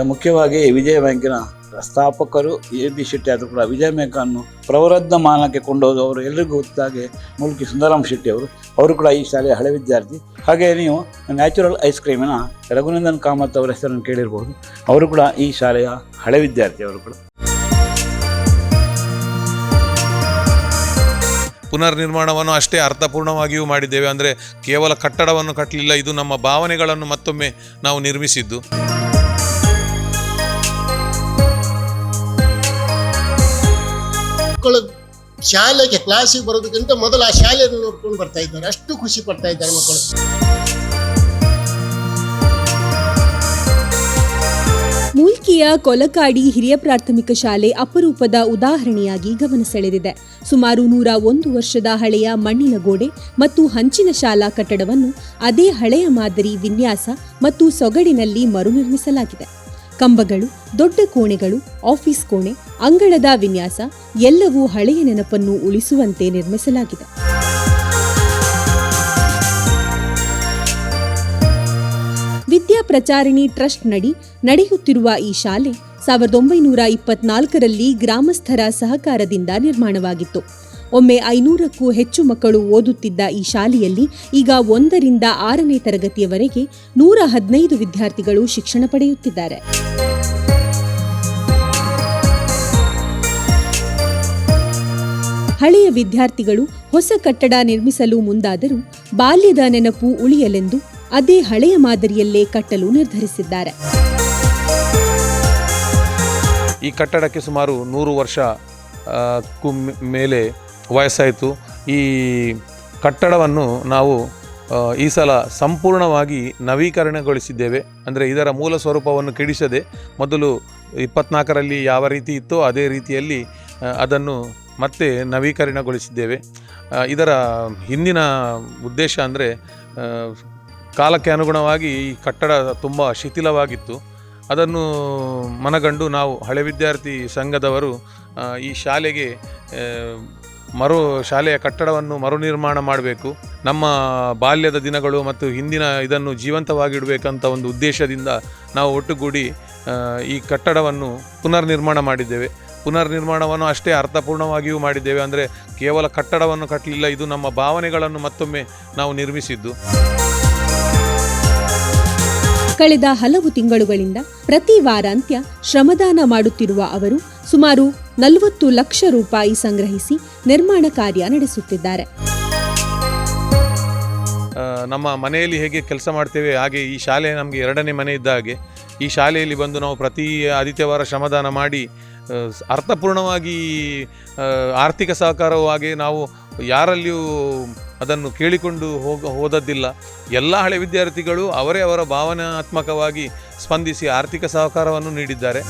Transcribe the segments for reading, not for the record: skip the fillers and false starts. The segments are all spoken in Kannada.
ಮುಖ್ಯವಾಗಿ ವಿಜಯ ಬ್ಯಾಂಕಿನ ಸ್ಥಾಪಕರು ಎ.ಬಿ. ಶೆಟ್ಟಿ ಆದರೂ ಕೂಡ ವಿಜಯ ಬ್ಯಾಂಕನ್ನು ಪ್ರವರ್ಧಮಾನಕ್ಕೆ ಕೊಂಡೋದವರು ಎಲ್ಲರಿಗೂ ಗೊತ್ತಾಗೆ ಮುಲ್ಕಿ ಸುಂದರಾಮ್ ಶೆಟ್ಟಿ ಅವರು ಕೂಡ ಈ ಶಾಲೆಯ ಹಳೆ ವಿದ್ಯಾರ್ಥಿ. ಹಾಗೆ ನೀವು ನ್ಯಾಚುರಲ್ ಐಸ್ ಕ್ರೀಮಿನ ರಘುನಂದನ್ ಕಾಮತ್ ಅವರ ಹೆಸರನ್ನು ಕೇಳಿರ್ಬೋದು, ಅವರು ಕೂಡ ಈ ಶಾಲೆಯ ಹಳೆ ವಿದ್ಯಾರ್ಥಿ. ಅವರು ಕೂಡ ಪುನರ್ನಿರ್ಮಾಣವನ್ನು ಅಷ್ಟೇ ಅರ್ಥಪೂರ್ಣವಾಗಿಯೂ ಮಾಡಿದ್ದೇವೆ. ಅಂದರೆ ಕೇವಲ ಕಟ್ಟಡವನ್ನು ಕಟ್ಟಲಿಲ್ಲ, ಇದು ನಮ್ಮ ಭಾವನೆಗಳನ್ನು ಮತ್ತೊಮ್ಮೆ ನಾವು ನಿರ್ಮಿಸಿದ್ದು. ಮಕ್ಕಳು ಶಾಲೆಗೆ ಕ್ಲಾಸಿಗೆ ಬರೋದಕ್ಕಿಂತ ಮೊದಲು ಆ ಶಾಲೆಯನ್ನು ನೋಡ್ಕೊಂಡು ಬರ್ತಾ ಇದ್ದಾರೆ, ಅಷ್ಟು ಖುಷಿ ಪಡ್ತಾ ಇದ್ದಾರೆ ಮಕ್ಕಳು. ಮೂಲ್ಕಿಯ ಕೊಲಕಾಡಿ ಹಿರಿಯ ಪ್ರಾಥಮಿಕ ಶಾಲೆ ಅಪರೂಪದ ಉದಾಹರಣೆಯಾಗಿ ಗಮನ ಸೆಳೆದಿದೆ. ಸುಮಾರು 101 ವರ್ಷದ ಹಳೆಯ ಮಣ್ಣಿನ ಗೋಡೆ ಮತ್ತು ಹಂಚಿನ ಶಾಲಾ ಕಟ್ಟಡವನ್ನು ಅದೇ ಹಳೆಯ ಮಾದರಿ ವಿನ್ಯಾಸ ಮತ್ತು ಸೊಗಡಿನಲ್ಲಿ ಮರುನಿರ್ಮಿಸಲಾಗಿದೆ. ಕಂಬಗಳು, ದೊಡ್ಡ ಕೋಣೆಗಳು, ಆಫೀಸ್ ಕೋಣೆ, ಅಂಗಳದ ವಿನ್ಯಾಸ ಎಲ್ಲವೂ ಹಳೆಯ ನೆನಪನ್ನು ಉಳಿಸುವಂತೆ ನಿರ್ಮಿಸಲಾಗಿದೆ. ವಿದ್ಯಾ ಪ್ರಚಾರಿಣಿ ಟ್ರಸ್ಟ್ ನಡಿ ನಡೆಯುತ್ತಿರುವ ಈ ಶಾಲೆ 1924ರಲ್ಲಿ ಗ್ರಾಮಸ್ಥರ ಸಹಕಾರದಿಂದ ನಿರ್ಮಾಣವಾಗಿತ್ತು. ಒಮ್ಮೆ 500ಕ್ಕೂ ಹೆಚ್ಚು ಮಕ್ಕಳು ಓದುತ್ತಿದ್ದ ಈ ಶಾಲೆಯಲ್ಲಿ ಈಗ 1ರಿಂದ 6ನೇ ತರಗತಿಯವರೆಗೆ 115 ವಿದ್ಯಾರ್ಥಿಗಳು ಶಿಕ್ಷಣ ಪಡೆಯುತ್ತಿದ್ದಾರೆ. ಹಳೆಯ ವಿದ್ಯಾರ್ಥಿಗಳು ಹೊಸ ಕಟ್ಟಡ ನಿರ್ಮಿಸಲು ಮುಂದಾದರೂ ಬಾಲ್ಯದ ನೆನಪು ಉಳಿಯಲೆಂದು ಅದೇ ಹಳೆಯ ಮಾದರಿಯಲ್ಲೇ ಕಟ್ಟಲು ನಿರ್ಧರಿಸಿದ್ದಾರೆ. ಈ ಕಟ್ಟಡಕ್ಕೆ ಸುಮಾರು 100 ವರ್ಷ ಮೇಲೆ ವಯಸ್ಸಾಯಿತು. ಈ ಕಟ್ಟಡವನ್ನು ನಾವು ಈ ಸಲ ಸಂಪೂರ್ಣವಾಗಿ ನವೀಕರಣಗೊಳಿಸಿದ್ದೇವೆ. ಅಂದರೆ ಇದರ ಮೂಲ ಸ್ವರೂಪವನ್ನು ಕೆಡಿಸದೆ ಮೊದಲು 24ರಲ್ಲಿ ಯಾವ ರೀತಿ ಇತ್ತೋ ಅದೇ ರೀತಿಯಲ್ಲಿ ಅದನ್ನು ಮತ್ತೆ ನವೀಕರಣಗೊಳಿಸಿದ್ದೇವೆ. ಇದರ ಹಿಂದಿನ ಉದ್ದೇಶ ಅಂದರೆ ಕಾಲಕ್ಕೆ ಅನುಗುಣವಾಗಿ ಈ ಕಟ್ಟಡ ತುಂಬ ಶಿಥಿಲವಾಗಿತ್ತು. ಅದನ್ನು ಮನಗಂಡು ನಾವು ಹಳೆ ವಿದ್ಯಾರ್ಥಿ ಸಂಘದವರು ಈ ಶಾಲೆಗೆ ಶಾಲೆಯ ಕಟ್ಟಡವನ್ನು ಮರುನಿರ್ಮಾಣ ಮಾಡಬೇಕು, ನಮ್ಮ ಬಾಲ್ಯದ ದಿನಗಳು ಮತ್ತು ಹಿಂದಿನ ಇದನ್ನು ಜೀವಂತವಾಗಿಡಬೇಕಂತ ಒಂದು ಉದ್ದೇಶದಿಂದ ನಾವು ಒಟ್ಟುಗೂಡಿ ಈ ಕಟ್ಟಡವನ್ನು ಪುನರ್ನಿರ್ಮಾಣ ಮಾಡಿದ್ದೇವೆ. ಪುನರ್ನಿರ್ಮಾಣವನ್ನು ಅಷ್ಟೇ ಅರ್ಥಪೂರ್ಣವಾಗಿಯೂ ಮಾಡಿದ್ದೇವೆ. ಅಂದರೆ ಕೇವಲ ಕಟ್ಟಡವನ್ನು ಕಟ್ಟಲಿಲ್ಲ, ಇದು ನಮ್ಮ ಭಾವನೆಗಳನ್ನು ಮತ್ತೊಮ್ಮೆ ನಾವು ನಿರ್ಮಿಸಿದ್ದು. ಕಳೆದ ಹಲವು ತಿಂಗಳುಗಳಿಂದ ಪ್ರತಿ ವಾರಾಂತ್ಯ ಶ್ರಮದಾನ ಮಾಡುತ್ತಿರುವ ಅವರು ಸುಮಾರು 40 ಲಕ್ಷ ರೂಪಾಯಿ ಸಂಗ್ರಹಿಸಿ ನಿರ್ಮಾಣ ಕಾರ್ಯ ನಡೆಸುತ್ತಿದ್ದಾರೆ. ನಮ್ಮ ಮನೆಯಲ್ಲಿ ಹೇಗೆ ಕೆಲಸ ಮಾಡ್ತೇವೆ ಹಾಗೆ ಈ ಶಾಲೆ ನಮಗೆ 2ನೇ ಮನೆ ಇದ್ದ ಹಾಗೆ. ಈ ಶಾಲೆಯಲ್ಲಿ ಬಂದು ನಾವು ಪ್ರತಿ ಆದಿತ್ಯವಾರ ಶ್ರಮದಾನ ಮಾಡಿ ಅರ್ಥಪೂರ್ಣವಾಗಿ ಆರ್ಥಿಕ ಸಹಕಾರವೂ ಹಾಗೆ ನಾವು ಯಾರಲ್ಲಿಯೂ ಅದನ್ನು ಕೇಳಿಕೊಂಡು ಹೋದದ್ದಿಲ್ಲ. ಎಲ್ಲ ಹಳೆ ವಿದ್ಯಾರ್ಥಿಗಳು ಅವರ ಭಾವನಾತ್ಮಕವಾಗಿ ಸ್ಪಂದಿಸಿ ಆರ್ಥಿಕ ಸಹಕಾರವನ್ನು ನೀಡಿದ್ದಾರೆ.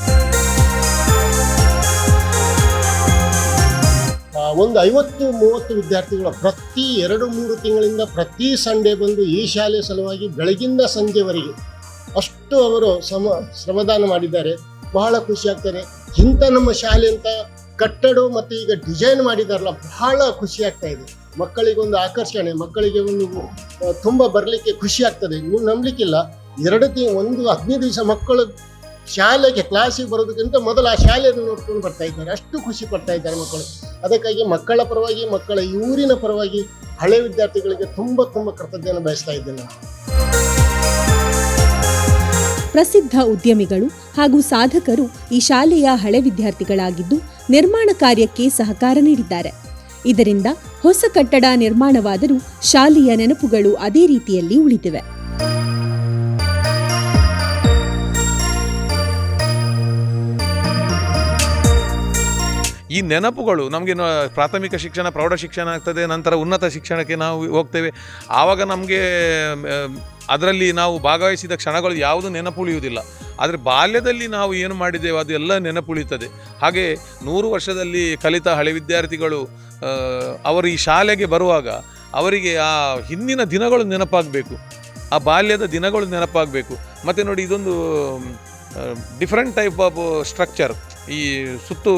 ಒಂದು 50-30 ವಿದ್ಯಾರ್ಥಿಗಳು ಪ್ರತಿ 2-3 ತಿಂಗಳಿಂದ ಪ್ರತಿ ಸಂಡೇ ಬಂದು ಈ ಶಾಲೆ ಸಲುವಾಗಿ ಬೆಳಗಿಂದ ಸಂಜೆವರೆಗೆ ಅಷ್ಟು ಅವರು ಶ್ರಮದಾನ ಮಾಡಿದ್ದಾರೆ. ಬಹಳ ಖುಷಿ ಆಗ್ತಾರೆ. ಇಂಥ ನಮ್ಮ ಶಾಲೆ ಅಂತ ಕಟ್ಟಡ ಮತ್ತು ಈಗ ಡಿಸೈನ್ ಮಾಡಿದಾರಲ್ಲ, ಬಹಳ ಖುಷಿ ಆಗ್ತಾ ಇದೆ. ಮಕ್ಕಳಿಗೊಂದು ಆಕರ್ಷಣೆ, ಮಕ್ಕಳಿಗೆ ಒಂದು ತುಂಬ ಬರಲಿಕ್ಕೆ ಖುಷಿ ಆಗ್ತದೆ. ನೀವು ನಂಬಲಿಕ್ಕಿಲ್ಲ, 15 ದಿವಸ ಮಕ್ಕಳು ಶಾಲೆಗೆ ಕ್ಲಾಸಿಗೆ ಬರೋದಕ್ಕಿಂತ ಮೊದಲು ಆ ಶಾಲೆಯನ್ನು ನೋಡ್ಕೊಂಡು ಬರ್ತಾ ಇದ್ದಾರೆ, ಅಷ್ಟು ಖುಷಿ ಪಡ್ತಾ ಇದ್ದಾರೆ ಮಕ್ಕಳು. ಅದಕ್ಕಾಗಿ ಮಕ್ಕಳ ಪರವಾಗಿ, ಮಕ್ಕಳ ಊರಿನ ಪರವಾಗಿ ಹಳೆ ವಿದ್ಯಾರ್ಥಿಗಳಿಗೆ ತುಂಬ ಕೃತಜ್ಞತೆ ಬಯಸ್ತಾ ಇದ್ದೇನೆ. ಪ್ರಸಿದ್ಧ ಉದ್ಯಮಿಗಳು ಹಾಗೂ ಸಾಧಕರು ಈ ಶಾಲೆಯ ಹಳೆ ವಿದ್ಯಾರ್ಥಿಗಳಾಗಿದ್ದು ನಿರ್ಮಾಣ ಕಾರ್ಯಕ್ಕೆ ಸಹಕಾರ ನೀಡಿದ್ದಾರೆ. ಇದರಿಂದ ಹೊಸ ಕಟ್ಟಡ ನಿರ್ಮಾಣವಾದರೂ ಶಾಲೆಯ ನೆನಪುಗಳು ಅದೇ ರೀತಿಯಲ್ಲಿ ಉಳಿದಿವೆ. ಈ ನೆನಪುಗಳು ನಮಗೆ ಪ್ರಾಥಮಿಕ ಶಿಕ್ಷಣ, ಪ್ರೌಢ ಶಿಕ್ಷಣ ಆಗ್ತದೆ, ನಂತರ ಉನ್ನತ ಶಿಕ್ಷಣಕ್ಕೆ ನಾವು ಹೋಗ್ತೇವೆ. ಆವಾಗ ನಮಗೆ ಅದರಲ್ಲಿ ನಾವು ಭಾಗವಹಿಸಿದ ಕ್ಷಣಗಳು ಯಾವುದು ನೆನಪುಳಿಯುವುದಿಲ್ಲ. ಆದರೆ ಬಾಲ್ಯದಲ್ಲಿ ನಾವು ಏನು ಮಾಡಿದ್ದೇವೆ ಅದು ಎಲ್ಲ ನೆನಪುಳಿಯುತ್ತದೆ. ಹಾಗೆ 100 ವರ್ಷದಲ್ಲಿ ಕಲಿತ ಹಳೆ ವಿದ್ಯಾರ್ಥಿಗಳು ಅವರು ಈ ಶಾಲೆಗೆ ಬರುವಾಗ ಅವರಿಗೆ ಆ ಹಿಂದಿನ ದಿನಗಳು ನೆನಪಾಗಬೇಕು, ಆ ಬಾಲ್ಯದ ದಿನಗಳು ನೆನಪಾಗಬೇಕು. ಮತ್ತು ನೋಡಿ, ಇದೊಂದು ಡಿಫ್ರೆಂಟ್ ಟೈಪ್ ಆಫ್ ಸ್ಟ್ರಕ್ಚರ್. ಈ ಸುತ್ತು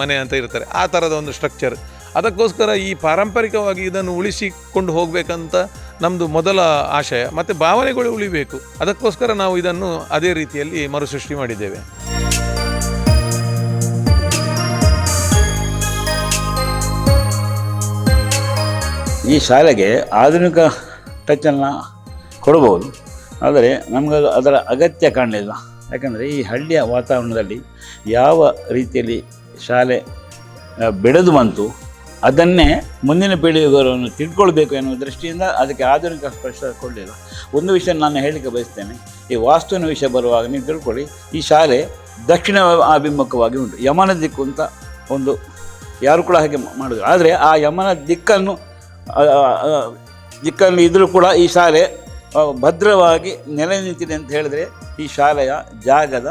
ಮನೆ ಅಂತ ಇರ್ತಾರೆ, ಆ ಥರದ ಒಂದು ಸ್ಟ್ರಕ್ಚರ್. ಅದಕ್ಕೋಸ್ಕರ ಈ ಪಾರಂಪರಿಕವಾಗಿ ಇದನ್ನು ಉಳಿಸಿಕೊಂಡು ಹೋಗಬೇಕಂತ ನಮ್ಮದು ಮೊದಲ ಆಶಯ, ಮತ್ತು ಭಾವನೆಗಳು ಉಳಿಬೇಕು. ಅದಕ್ಕೋಸ್ಕರ ನಾವು ಇದನ್ನು ಅದೇ ರೀತಿಯಲ್ಲಿ ಮರುಸೃಷ್ಟಿ ಮಾಡಿದ್ದೇವೆ. ಈ ಶಾಲೆಗೆ ಆಧುನಿಕ ಟಚ್ಚನ್ನು ಕೊಡಬಹುದು, ಆದರೆ ನಮಗೆ ಅದರ ಅಗತ್ಯ ಕಾಣಲಿಲ್ಲ. ಯಾಕಂದರೆ ಈ ಹಳ್ಳಿಯ ವಾತಾವರಣದಲ್ಲಿ ಯಾವ ರೀತಿಯಲ್ಲಿ ಶಾಲೆ ಬೆಳೆದು ಬಂತು ಅದನ್ನೇ ಮುಂದಿನ ಪೀಳಿಗೆಯವರನ್ನು ತಿಳ್ಕೊಳ್ಬೇಕು ಎನ್ನುವ ದೃಷ್ಟಿಯಿಂದ ಅದಕ್ಕೆ ಆಧುನಿಕ ಸ್ಪರ್ಶ ಕೊಡಲಿಲ್ಲ. ಒಂದು ವಿಷಯ ನಾನು ಹೇಳಲಿಕ್ಕೆ ಬಯಸ್ತೇನೆ, ಈ ವಾಸ್ತುವಿನ ವಿಷಯ ಬರುವಾಗ ನೀವು ತಿಳ್ಕೊಳ್ಳಿ, ಈ ಶಾಲೆ ದಕ್ಷಿಣ ಅಭಿಮುಖವಾಗಿ ಉಂಟು. ಯಮನ ದಿಕ್ಕು ಅಂತ ಒಂದು ಯಾರು ಕೂಡ ಹಾಗೆ ಮಾಡಿದ್ರು, ಆದರೆ ಆ ಯಮನ ದಿಕ್ಕನ್ನು ಇದ್ದರೂ ಕೂಡ ಈ ಶಾಲೆ ಭದ್ರವಾಗಿ ನೆಲೆ ನಿಂತಿದೆ ಅಂತ ಹೇಳಿದರೆ ಈ ಶಾಲೆಯ ಜಾಗದ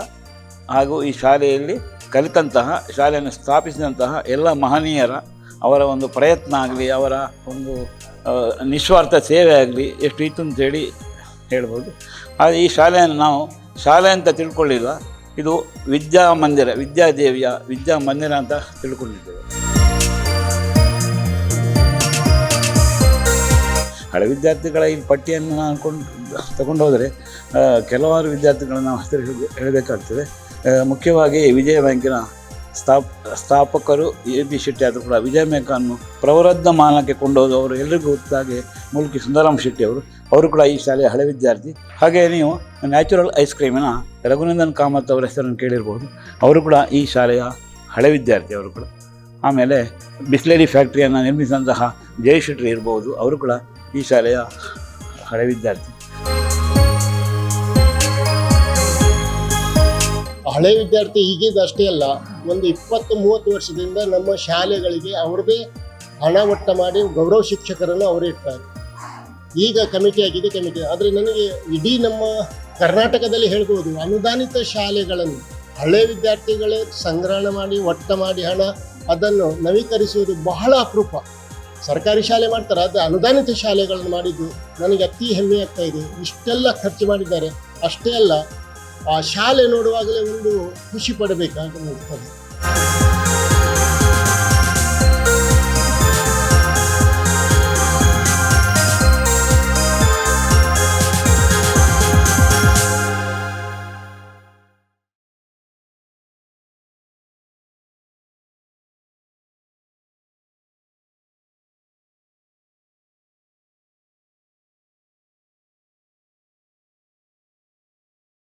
ಹಾಗೂ ಈ ಶಾಲೆಯಲ್ಲಿ ಕಲಿತಂತಹ, ಶಾಲೆಯನ್ನು ಸ್ಥಾಪಿಸಿದಂತಹ ಎಲ್ಲ ಮಹನೀಯರ ಅವರ ಒಂದು ಪ್ರಯತ್ನ ಆಗಲಿ, ಅವರ ಒಂದು ನಿಸ್ವಾರ್ಥ ಸೇವೆ ಆಗಲಿ ಎಷ್ಟು ಇತ್ತು ಅಂತೇಳಿ ಹೇಳ್ಬೋದು. ಆದರೆ ಈ ಶಾಲೆಯನ್ನು ನಾವು ಶಾಲೆ ಅಂತ ತಿಳ್ಕೊಳ್ಳಿಲ್ಲ, ಇದು ವಿದ್ಯಾಮಂದಿರ, ವಿದ್ಯಾದೇವಿಯ ವಿದ್ಯಾಮಂದಿರ ಅಂತ ತಿಳ್ಕೊಂಡಿದ್ದೇವೆ. ಹಳೆ ವಿದ್ಯಾರ್ಥಿಗಳ ಈ ಪಟ್ಟಿಯನ್ನು ನಾನು ತಗೊಂಡು ಹೋದರೆ ಕೆಲವಾರು ವಿದ್ಯಾರ್ಥಿಗಳನ್ನು ನಾವು ಹೇಳಬೇಕಾಗ್ತದೆ. ಮುಖ್ಯವಾಗಿ ವಿಜಯ ಬ್ಯಾಂಕಿನ ಸ್ಥಾಪಕರು AB ಶೆಟ್ಟಿ ಆದರೂ ಕೂಡ ವಿಜಯ ಬ್ಯಾಂಕನ್ನು ಪ್ರವರ್ಧಮಾನಕ್ಕೆ ಕೊಂಡೋದವರು ಎಲ್ಲರಿಗೂ ಗೊತ್ತಾಗಿ ಮುಲ್ಕಿ ಸುಂದರಾಮ್ ಶೆಟ್ಟಿ ಅವರು ಕೂಡ ಈ ಶಾಲೆಯ ಹಳೆ ವಿದ್ಯಾರ್ಥಿ. ಹಾಗೆ ನೀವು ನ್ಯಾಚುರಲ್ ಐಸ್ ಕ್ರೀಮಿನ ರಘುನಂದನ್ ಕಾಮತ್ ಅವರ ಹೆಸರನ್ನು ಕೇಳಿರ್ಬೋದು, ಅವರು ಕೂಡ ಈ ಶಾಲೆಯ ಹಳೆ ವಿದ್ಯಾರ್ಥಿ ಅವರು ಕೂಡ. ಆಮೇಲೆ ಬಿಸ್ಲೇರಿ ಫ್ಯಾಕ್ಟ್ರಿಯನ್ನು ನಿರ್ಮಿಸಿದಂತಹ ಜಯ ಶೆಟ್ಟಿ ಇರ್ಬೋದು, ಅವರು ಕೂಡ ಈ ಶಾಲೆಯ ಹಳೆ ವಿದ್ಯಾರ್ಥಿ. ಹಳೆ ವಿದ್ಯಾರ್ಥಿ ಈಗಿದ್ದು ಅಷ್ಟೇ ಅಲ್ಲ, ಒಂದು 20-30 ವರ್ಷದಿಂದ ನಮ್ಮ ಶಾಲೆಗಳಿಗೆ ಅವ್ರದ್ದೇ ಹಣ ಒಟ್ಟ ಮಾಡಿ ಗೌರವ ಶಿಕ್ಷಕರನ್ನು ಅವರೇ ಇರ್ತಾರೆ. ಈಗ ಕಮಿಟಿ ಆಗಿದೆ, ಆದರೆ ನನಗೆ ಇಡೀ ನಮ್ಮ ಕರ್ನಾಟಕದಲ್ಲಿ ಹೇಳ್ಬೋದು, ಅನುದಾನಿತ ಶಾಲೆಗಳನ್ನು ಹಳೆ ವಿದ್ಯಾರ್ಥಿಗಳೇ ಸಂಗ್ರಹಣ ಮಾಡಿ ಒಟ್ಟ ಮಾಡಿ ಹಣ ಅದನ್ನು ನವೀಕರಿಸುವುದು ಬಹಳ ಅಪರೂಪ. ಸರ್ಕಾರಿ ಶಾಲೆ ಮಾಡ್ತಾರೆ, ಅದು ಅನುದಾನಿತ ಶಾಲೆಗಳನ್ನು ಮಾಡಿದ್ದು ನನಗೆ ಅತಿ ಹೆಮ್ಮೆ ಆಗ್ತಾ ಇದೆ. ಇಷ್ಟೆಲ್ಲ ಖರ್ಚು ಮಾಡಿದ್ದಾರೆ. ಅಷ್ಟೇ ಅಲ್ಲ, ಆ ಶಾಲೆ ನೋಡುವಾಗಲೇ ಒಂದು ಖುಷಿ ಪಡಬೇಕಾಗಿರ್ತದೆ.